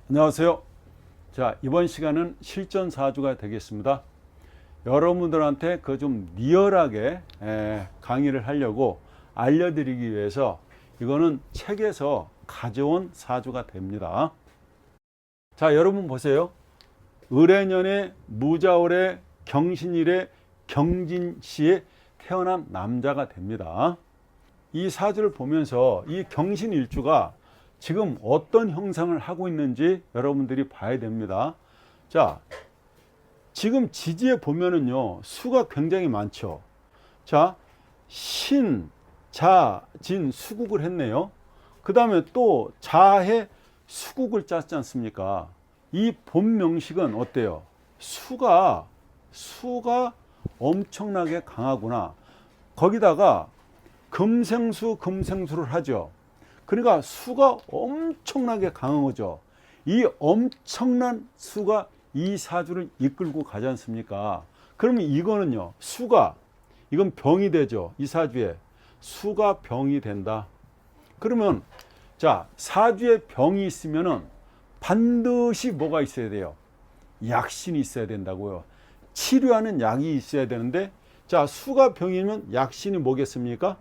안녕하세요. 자, 이번 시간은 실전 사주가 되겠습니다. 여러분들한테 그 좀 리얼하게 강의를 하려고 알려드리기 위해서 이거는 책에서 가져온 사주가 됩니다. 자, 여러분 보세요. 을해년에 무자월에 경신일에 경진시에 태어난 남자가 됩니다. 이 사주를 보면서 이 경신일주가 지금 어떤 형상을 하고 있는지 여러분들이 봐야 됩니다. 자, 지금 지지에 보면은요, 수가 굉장히 많죠. 자, 신, 자, 진, 수국을 했네요. 그 다음에 또 자해, 수국을 짰지 않습니까? 이 본명식은 어때요? 수가 엄청나게 강하구나. 거기다가 금생수를 하죠. 그러니까 수가 엄청나게 강한 거죠. 이 엄청난 수가 이 사주를 이끌고 가지 않습니까? 그러면 이거는요, 이건 병이 되죠. 이 사주에 수가 병이 된다. 그러면 자, 사주에 병이 있으면은 반드시 뭐가 있어야 돼요? 약신이 있어야 된다고요. 치료하는 약이 있어야 되는데, 자, 수가 병이면 약신이 뭐겠습니까?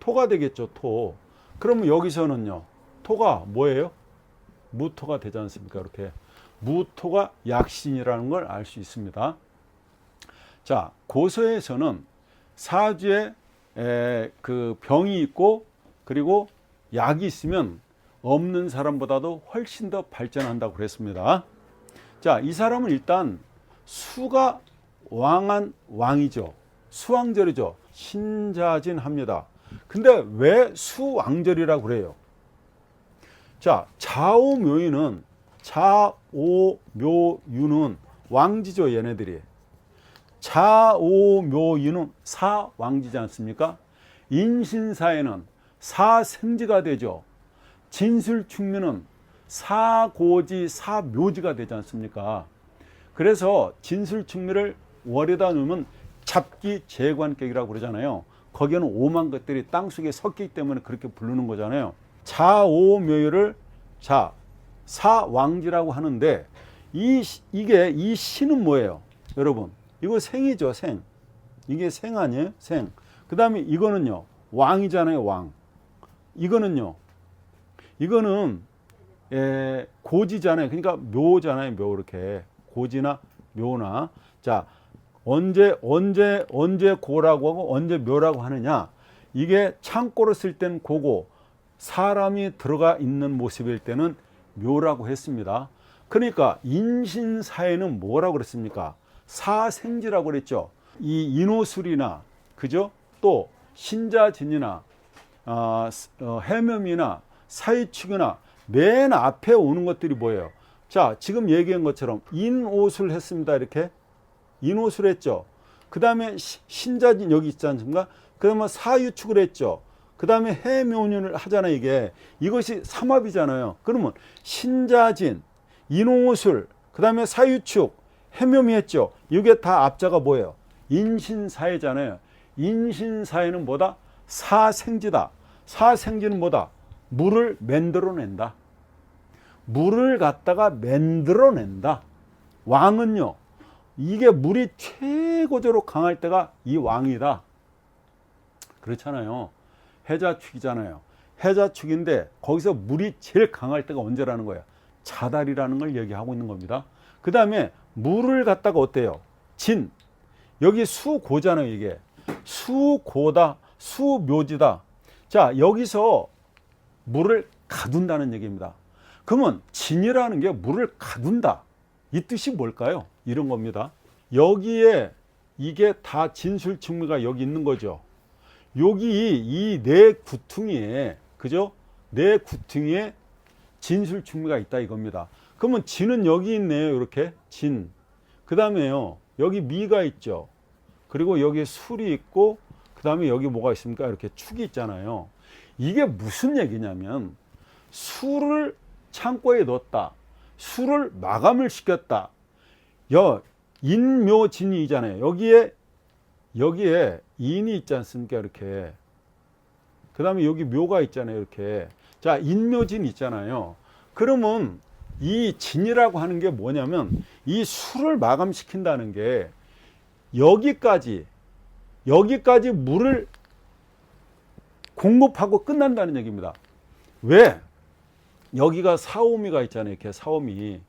토가 되겠죠, 토. 그러면 여기서는요, 토가 뭐예요? 무토가 되지 않습니까? 이렇게 무토가 약신이라는 걸 알 수 있습니다. 자, 고서에서는 사주에 그 병이 있고 그리고 약이 있으면 없는 사람보다도 훨씬 더 발전한다고 그랬습니다. 자, 이 사람은 일단 수가 왕한 왕이죠. 수왕절이죠. 신자진합니다. 근데 왜 수왕절이라고 그래요? 자, 자오묘유는 왕지죠, 얘네들이. 자오묘유는 사왕지지 않습니까? 인신사에는 사생지가 되죠. 진술충묘는 사고지, 사묘지가 되지 않습니까? 그래서 진술충묘를 월에다 놓으면 잡기 재관격이라고 그러잖아요. 거기에는 오만 것들이 땅속에 섞이기 때문에 그렇게 부르는 거잖아요. 자오묘유를 사왕지라고 하는데 이게 이 시는 뭐예요? 여러분, 이거 생이죠, 생. 이게 생 아니에요? 생. 그 다음에 이거는요, 왕이잖아요, 왕. 이거는 고지잖아요. 그러니까 묘잖아요, 묘. 이렇게 고지나 묘나. 자, 언제 고라고 하고 언제 묘라고 하느냐? 이게 창고로 쓸 때는 고고, 사람이 들어가 있는 모습일 때는 묘라고 했습니다. 그러니까 인신사에는 뭐라고 그랬습니까? 사생지라고 그랬죠. 이 인호술이나, 그죠? 또 신자진이나 해묘이나 사유축이나 맨 앞에 오는 것들이 뭐예요? 자, 지금 얘기한 것처럼 인호술 했습니다. 이렇게 인호술 했죠. 그 다음에 신자진 여기 있지 않습니까? 그 다음에 사유축을 했죠. 그 다음에 해묘년을 하잖아요. 이것이 삼합이잖아요. 그러면 신자진, 인호술, 그 다음에 사유축, 해묘미 했죠. 이게 다 앞자가 뭐예요? 인신사회잖아요. 인신사회는 뭐다? 사생지다. 사생지는 뭐다? 물을 만들어낸다. 물을 갖다가 만들어낸다. 왕은요, 이게 물이 최고조로 강할 때가 이 왕이다. 그렇잖아요. 해자축이잖아요. 해자축인데 거기서 물이 제일 강할 때가 언제라는 거예요? 자달이라는 걸 얘기하고 있는 겁니다. 그 다음에 물을 갖다가 어때요? 진. 여기 수고잖아요, 이게. 수고다, 수묘지다. 자, 여기서 물을 가둔다는 얘기입니다. 그러면 진이라는 게 물을 가둔다. 이 뜻이 뭘까요? 이런 겁니다. 여기에 이게 다 진술충묘가 여기 있는 거죠. 여기 이 네 구퉁이에, 그죠? 네 구퉁이에 진술충묘가 있다 이겁니다. 그러면 진은 여기 있네요. 이렇게 진. 그 다음에요, 여기 미가 있죠. 그리고 여기 술이 있고, 그 다음에 여기 뭐가 있습니까? 이렇게 축이 있잖아요. 이게 무슨 얘기냐면 술을 창고에 넣었다. 술을 마감을 시켰다. 인묘진이잖아요. 여기에 인이 있지 않습니까? 이렇게. 그 다음에 여기 묘가 있잖아요. 이렇게. 자, 인묘진 있잖아요. 그러면 이 진이라고 하는 게 뭐냐면 이 수를 마감시킨다는 게 여기까지 물을 공급하고 끝난다는 얘기입니다. 왜? 여기가 사오미가 있잖아요. 이렇게 사오미.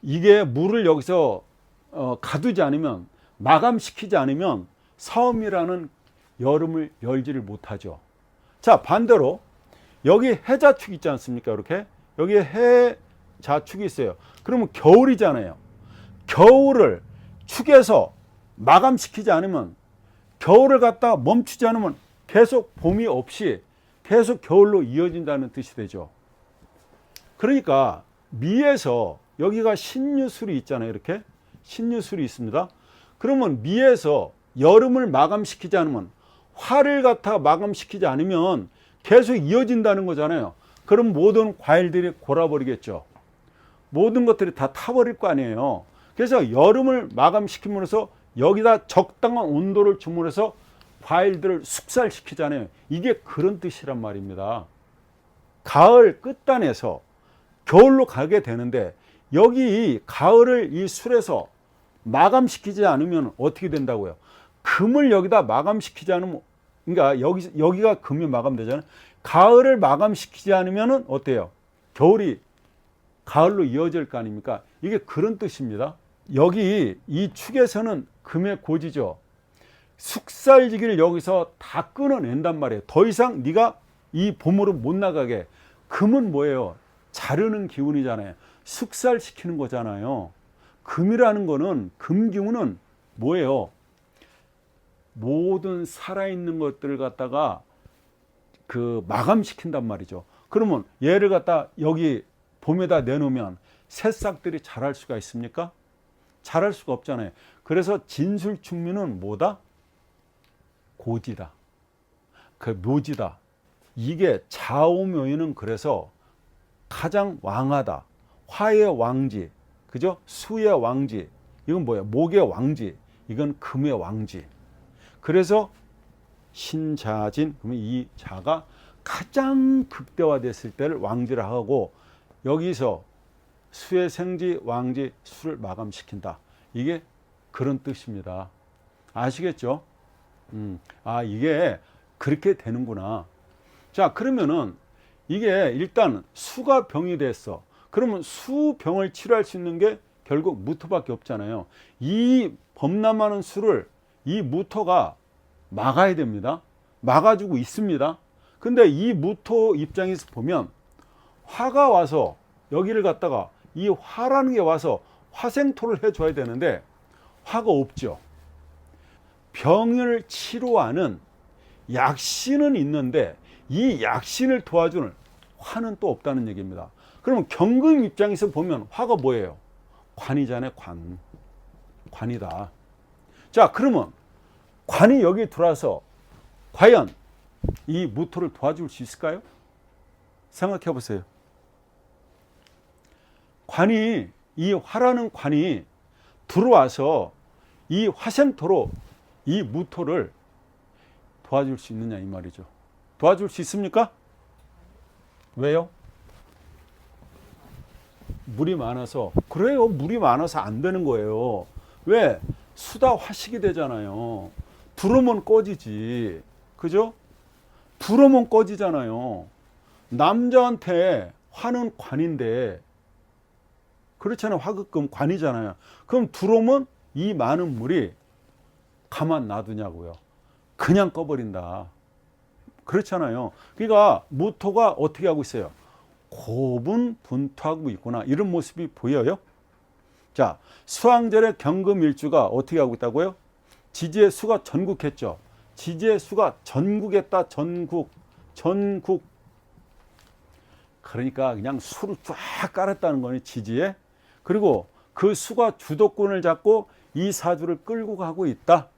이게 물을 여기서 가두지 않으면, 마감시키지 않으면 사오미라는 여름을 열지를 못하죠. 자, 반대로 여기 해자축 있지 않습니까? 이렇게 여기에 해자축이 있어요. 그러면 겨울이잖아요. 겨울을 축에서 마감시키지 않으면, 겨울을 갖다 멈추지 않으면 계속 봄이 없이 계속 겨울로 이어진다는 뜻이 되죠. 그러니까 미에서 여기가 신유술이 있잖아요. 이렇게 신유술이 있습니다. 그러면 미에서 여름을 마감시키지 않으면, 화를 갖다 마감시키지 않으면 계속 이어진다는 거잖아요. 그럼 모든 과일들이 골아버리겠죠. 모든 것들이 다 타버릴 거 아니에요. 그래서 여름을 마감시킴으로써 여기다 적당한 온도를 주문해서 과일들을 숙살시키잖아요. 이게 그런 뜻이란 말입니다. 가을 끝단에서 겨울로 가게 되는데, 여기 가을을 이 술에서 마감시키지 않으면 어떻게 된다고요? 금을 여기다 마감시키지 않으면, 그러니까 여기가 금이 마감되잖아요. 가을을 마감시키지 않으면 어때요? 겨울이 가을로 이어질 거 아닙니까? 이게 그런 뜻입니다. 여기 이 축에서는 금의 고지죠. 숙살지기를 여기서 다 끊어낸단 말이에요. 더 이상 네가 이 봄으로 못 나가게. 금은 뭐예요? 자르는 기운이잖아요. 숙살시키는 거잖아요. 금이라는 거는, 금기운은 뭐예요? 모든 살아있는 것들을 갖다가 마감시킨단 말이죠. 그러면 얘를 갖다 여기 봄에다 내놓으면 새싹들이 자랄 수가 있습니까? 자랄 수가 없잖아요. 그래서 진술충미는 뭐다? 고지다. 묘지다. 이게 좌우묘의는 그래서 가장 왕하다. 화의 왕지, 그죠? 수의 왕지. 이건 뭐예요? 목의 왕지. 이건 금의 왕지. 그래서 신자진, 그러면 이 자가 가장 극대화됐을 때를 왕지라 하고, 여기서 수의 생지, 왕지, 수를 마감시킨다. 이게 그런 뜻입니다. 아시겠죠? 이게 그렇게 되는구나. 자, 그러면은 이게 일단 수가 병이 됐어. 그러면 수병을 치료할 수 있는 게 결국 무토밖에 없잖아요. 이 범람하는 수를 이 무토가 막아야 됩니다. 막아주고 있습니다. 근데 이 무토 입장에서 보면, 화가 와서 여기를 갖다가, 이 화라는 게 와서 화생토를 해줘야 되는데 화가 없죠. 병을 치료하는 약신은 있는데 이 약신을 도와주는 화는 또 없다는 얘기입니다. 그러면 경금 입장에서 보면 화가 뭐예요? 관이잖아요. 관이다. 자, 그러면 관이 여기 들어와서 과연 이 무토를 도와줄 수 있을까요? 생각해 보세요. 관이, 이 화라는 관이 들어와서 이 화생토로 이 무토를 도와줄 수 있느냐 이 말이죠. 도와줄 수 있습니까? 왜요? 물이 많아서. 그래요. 물이 많아서 안 되는 거예요. 왜? 수다 화식이 되잖아요. 들어오면 꺼지지. 그죠? 들어오면 꺼지잖아요. 남자한테 화는 관인데, 그렇잖아요. 화극금 관이잖아요. 그럼 들어오면 이 많은 물이 가만 놔두냐고요. 그냥 꺼버린다. 그렇잖아요. 그러니까 무토가 어떻게 하고 있어요? 고분분투하고 있구나. 이런 모습이 보여요. 자, 수왕절의 경금일주가 어떻게 하고 있다고요? 지지의 수가 전국했죠. 지지의 수가 전국했다. 전국. 그러니까 그냥 수를 쫙 깔았다는 거니, 지지에. 그리고 그 수가 주도권을 잡고 이 사주를 끌고 가고 있다.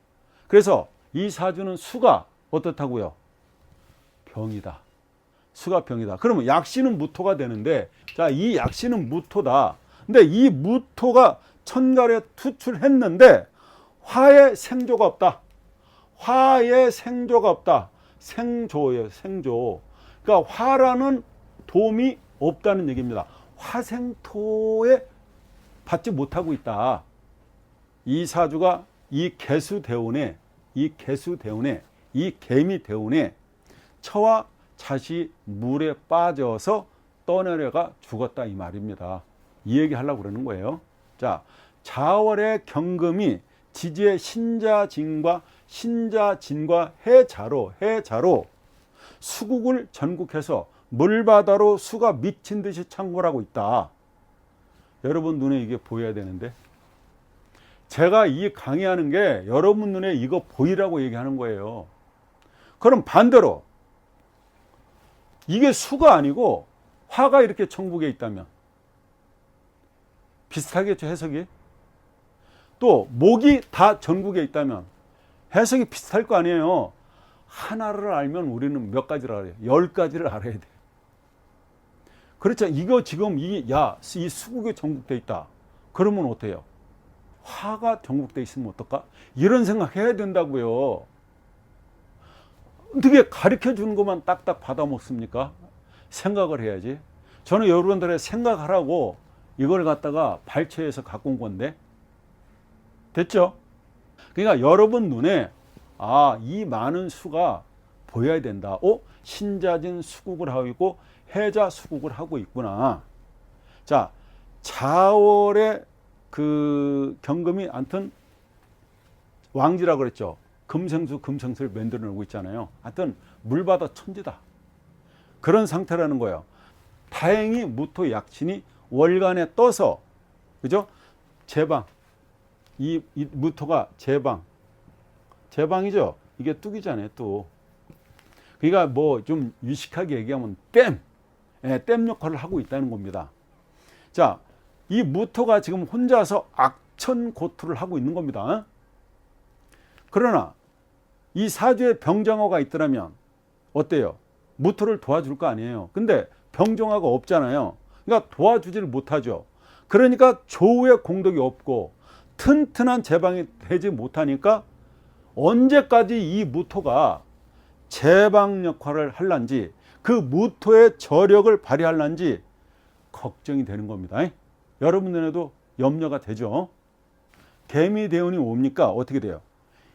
그래서 이 사주는 수가 어떻다고요? 병이다. 수가 병이다. 그러면 약신은 무토가 되는데, 자, 이 약신은 무토다. 근데 이 무토가 천간에 투출했는데 화의 생조가 없다. 화의 생조가 없다. 생조예요. 생조. 그러니까 화라는 도움이 없다는 얘기입니다. 화생토에 받지 못하고 있다. 이 사주가 이 개수대운에 이 개미대운에 처와 잣이 물에 빠져서 떠내려가 죽었다 이 말입니다. 이 얘기 하려고 그러는 거예요. 자, 자월의 경금이 지지의 신자진과 해자로 수국을 전국해서 물바다로 수가 미친 듯이 창궐하고 있다. 여러분 눈에 이게 보여야 되는데, 제가 이 강의하는 게 여러분 눈에 이거 보이라고 얘기하는 거예요. 그럼 반대로 이게 수가 아니고 화가 이렇게 천국에 있다면 비슷하겠죠, 해석이? 또 목이 다 전국에 있다면 해석이 비슷할 거 아니에요. 하나를 알면 우리는 몇 가지를 알아요? 10가지를 알아야 돼. 그렇죠. 이거 지금 이 수국에 전국돼 있다. 그러면 어때요? 화가 전국돼 있으면 어떨까? 이런 생각 해야 된다고요. 어떻게 가르쳐 주는 것만 딱딱 받아 먹습니까? 생각을 해야지. 저는 여러분들의 생각하라고 이걸 갖다가 발췌해서 갖고 온 건데, 됐죠? 그러니까 여러분 눈에 이 많은 수가 보여야 된다. 신자진 수국을 하고 있고 해자 수국을 하고 있구나. 자, 자월의 그 경금이 아무튼 왕지라고 그랬죠. 금생수를 만들어 놓고 있잖아요. 하여튼 물바다 천지다. 그런 상태라는 거예요. 다행히 무토 약신이 월간에 떠서, 그죠? 제방. 이 무토가 제방이죠. 이게 뚝이잖아요, 뚝. 그러니까 뭐 좀 유식하게 얘기하면 댐 역할을 하고 있다는 겁니다. 자, 이 무토가 지금 혼자서 악천고투를 하고 있는 겁니다. 그러나 이 사주에 병정화가 있더라면 어때요? 무토를 도와줄 거 아니에요. 근데 병정화가 없잖아요. 그러니까 도와주지를 못하죠. 그러니까 조우의 공덕이 없고 튼튼한 제방이 되지 못하니까 언제까지 이 무토가 제방 역할을 할란지, 그 무토의 저력을 발휘할란지 걱정이 되는 겁니다. 여러분 눈에도 염려가 되죠. 개미대운이 옵니까? 어떻게 돼요?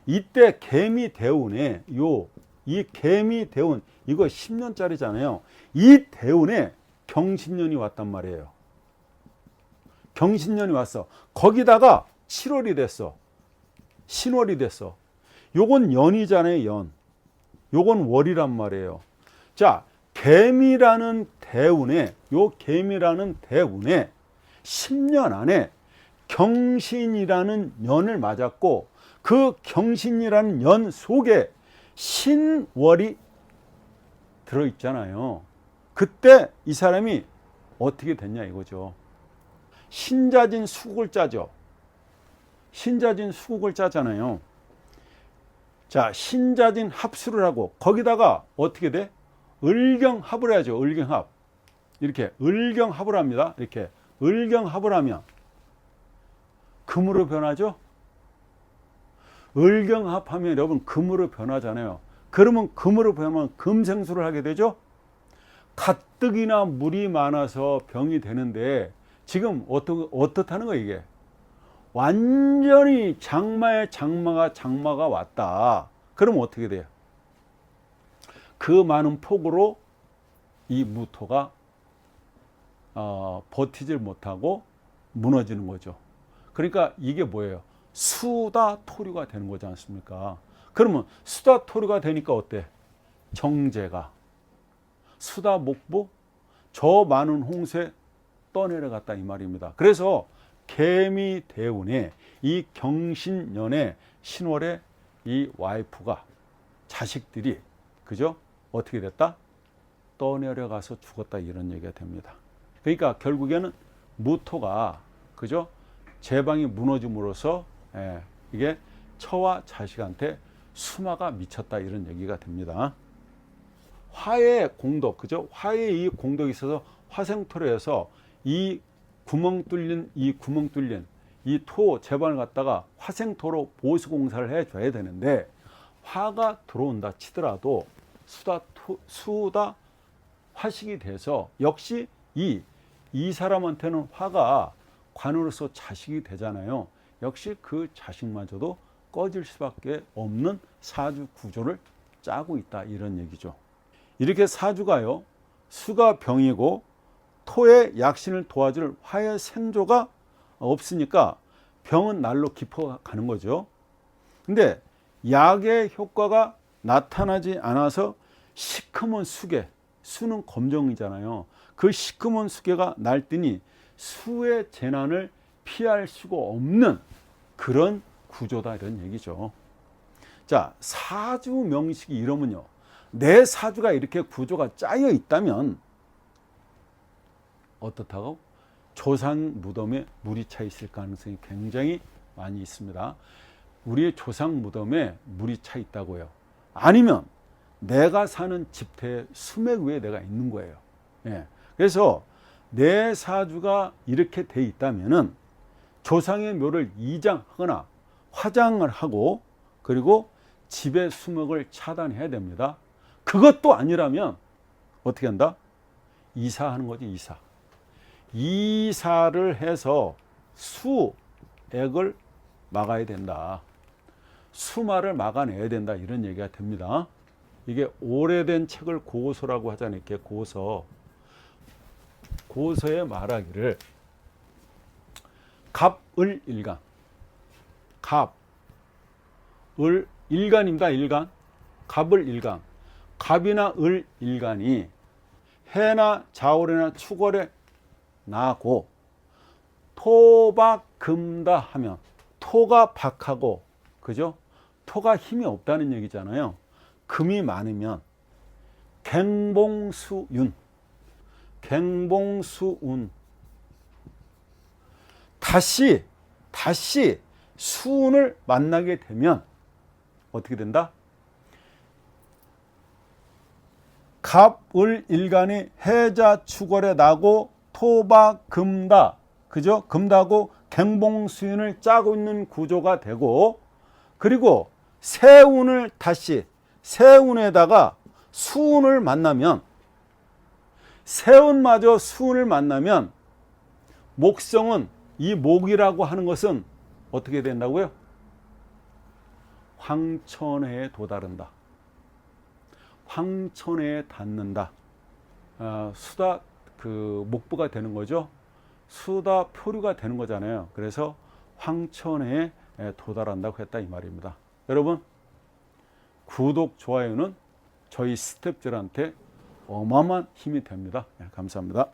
이때 개미대운에 이 개미대운 이거 10년짜리잖아요. 이 대운에 경신년이 왔단 말이에요. 경신년이 왔어. 거기다가 7월이 됐어. 신월이 됐어. 요건 연이잖아요, 연. 요건 월이란 말이에요. 자, 개미라는 대운에 10년 안에 경신이라는 년을 맞았고, 그 경신이라는 년 속에 신월이 들어있잖아요. 그때 이 사람이 어떻게 됐냐 이거죠. 신자진 수국을 짜죠. 신자진 수국을 짜잖아요. 자, 신자진 합수를 하고 거기다가 어떻게 돼? 을경합을 해야죠. 을경합. 이렇게 을경합을 합니다. 이렇게 을경합을 하면 금으로 변하죠. 을경합하면 여러분 금으로 변하잖아요. 그러면 금으로 변하면 금생수를 하게 되죠. 가뜩이나 물이 많아서 병이 되는데 지금 어떻다는 거예요, 이게? 완전히 장마에 장마가 왔다. 그럼 어떻게 돼요? 그 많은 폭우로 이 무토가 버티질 못하고 무너지는 거죠. 그러니까 이게 뭐예요? 수다토류가 되는 거지 않습니까? 그러면 수다토류가 되니까 어때? 정제가 수다목보 저 많은 홍수에 떠내려갔다 이 말입니다. 그래서 개미대운에 이 경신년에 신월에 이 와이프가 자식들이 그죠? 어떻게 됐다? 떠내려가서 죽었다 이런 얘기가 됩니다. 그러니까 결국에는 무토가 그죠? 제방이 무너짐으로써 이게 처와 자식한테 수마가 미쳤다 이런 얘기가 됩니다. 화의 공덕, 그죠? 화의 이 공덕이 있어서 화생토로 해서 이 구멍 뚫린 이 토 제방을 갖다가 화생토로 보수공사를 해줘야 되는데 화가 들어온다 치더라도 수다 화식이 돼서 역시 이 이 사람한테는 화가 관으로서 자식이 되잖아요. 역시 그 자식마저도 꺼질 수밖에 없는 사주 구조를 짜고 있다, 이런 얘기죠. 이렇게 사주가요, 수가 병이고 토의 약신을 도와줄 화의 생조가 없으니까 병은 날로 깊어가는 거죠. 근데 약의 효과가 나타나지 않아서 시커먼 수계, 수는 검정이잖아요. 그 시커먼 수계가 날뛰니 수의 재난을 피할 수가 없는 그런 구조다, 이런 얘기죠. 자, 사주 명식이 이러면요, 내 사주가 이렇게 구조가 짜여 있다면 어떻다고? 조상 무덤에 물이 차 있을 가능성이 굉장히 많이 있습니다. 우리의 조상 무덤에 물이 차 있다고요. 아니면 내가 사는 집터의 수맥 위에 내가 있는 거예요. 예. 그래서 내 사주가 이렇게 돼 있다면은 조상의 묘를 이장하거나 화장을 하고, 그리고 집의 수맥을 차단해야 됩니다. 그것도 아니라면 어떻게 한다? 이사하는 거지, 이사. 이사를 해서 수액을 막아야 된다. 수마를 막아내야 된다, 이런 얘기가 됩니다. 이게 오래된 책을 고서라고 하잖아요. 이렇게 고서. 고서에 말하기를 갑을일간, 갑을 일간입니다. 일간. 갑을일간. 갑이나 을일간이 해나 자월이나 축월에 나고 토박금다 하면, 토가 박하고, 그죠? 토가 힘이 없다는 얘기잖아요. 금이 많으면 갱봉수윤, 갱봉수운, 다시 수운을 만나게 되면 어떻게 된다? 갑을일간이 해자 축월에 나고 토박금다, 그죠? 금다고 갱봉수윤을 짜고 있는 구조가 되고, 그리고 세운을 다시, 세운에다가 수운을 만나면, 세운마저 수운을 만나면 목성은, 이 목이라고 하는 것은 어떻게 된다고요? 황천회에 도다른다. 황천회에 닿는다. 수다 그 목부가 되는 거죠. 수다 표류가 되는 거잖아요. 그래서 황천회에 도달한다고 했다, 이 말입니다. 여러분, 구독, 좋아요는 저희 스탭들한테 어마어마한 힘이 됩니다. 감사합니다.